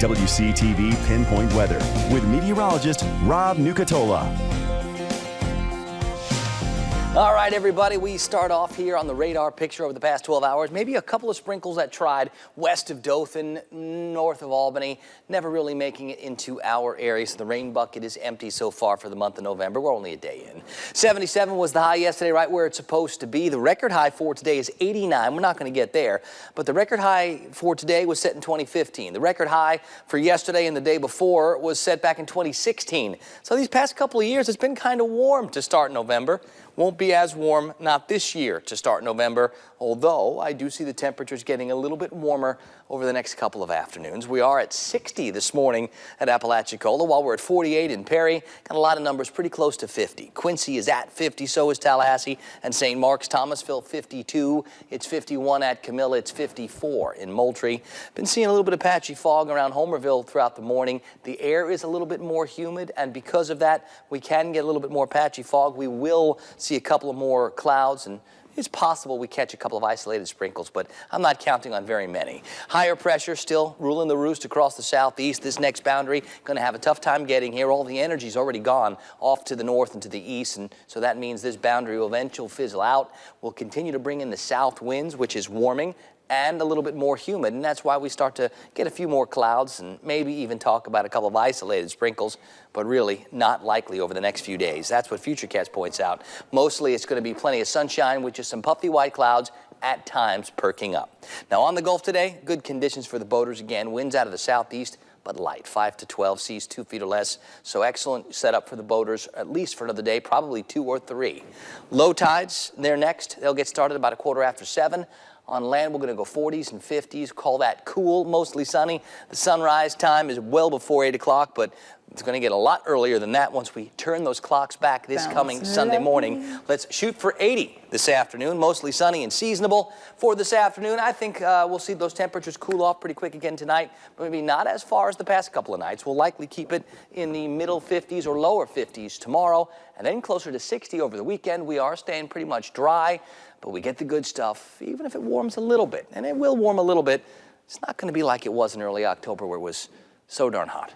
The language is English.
WCTV Pinpoint Weather with meteorologist Rob Nucatola. All right, everybody, we start off here on the radar picture over the past 12 hours. Maybe a couple of sprinkles that tried west of Dothan, north of Albany, never really making it into our area. So the rain bucket is empty so far for the month of November. We're only a day in. 77 was the high yesterday, right where it's supposed to be. The record high for today is 89. We're not going to get there, but the record high for today was set in 2015. The record high for yesterday and the day before was set back in 2016. So these past couple of years, it's been kind of warm to start November. Won't be as warm, not this year, to start November, although I do see the temperatures getting a little bit warmer over the next couple of afternoons. We are at 60 this morning at Apalachicola, while we're at 48 in Perry. Got a lot of numbers pretty close to 50. Quincy is at 50, so is Tallahassee and St. Mark's. Thomasville, 52. It's 51 at Camilla. It's 54 in Moultrie. Been seeing a little bit of patchy fog around Homerville throughout the morning. The air is a little bit more humid, and because of that, we can get a little bit more patchy fog. We will see a couple of more clouds, and it's possible we catch a couple of isolated sprinkles, but I'm not counting on very many. Higher pressure still ruling the roost across the southeast. This next boundary going to have a tough time getting here. All the energy's already gone off to the north and to the east, and so that means this boundary will eventually fizzle out. We'll continue to bring in the south winds, which is warming and a little bit more humid, and that's why we start to get a few more clouds and maybe even talk about a couple of isolated sprinkles, but really not likely over the next few days. That's what Futurecast points out. Mostly it's going to be plenty of sunshine with just some puffy white clouds at times perking up. Now on the Gulf today, good conditions for the boaters again. Winds out of the southeast, but light, 5 to 12, seas 2 feet or less. So excellent setup for the boaters, at least for another day, probably 2 or 3. Low tides, they're next. They'll get started about 7:15. On land, we're going to go 40s and 50s. Call that cool, mostly sunny. The sunrise time is well before 8 o'clock, but it's going to get a lot earlier than that once we turn those clocks back this coming Sunday morning. Let's shoot for 80 this afternoon. Mostly sunny and seasonable for this afternoon. I think we'll see those temperatures cool off pretty quick again tonight, but maybe not as far as the past couple of nights. We'll likely keep it in the middle 50s or lower 50s tomorrow, and then closer to 60 over the weekend. We are staying pretty much dry, but we get the good stuff, even if it warms a little bit. And it will warm a little bit. It's not going to be like it was in early October where it was so darn hot.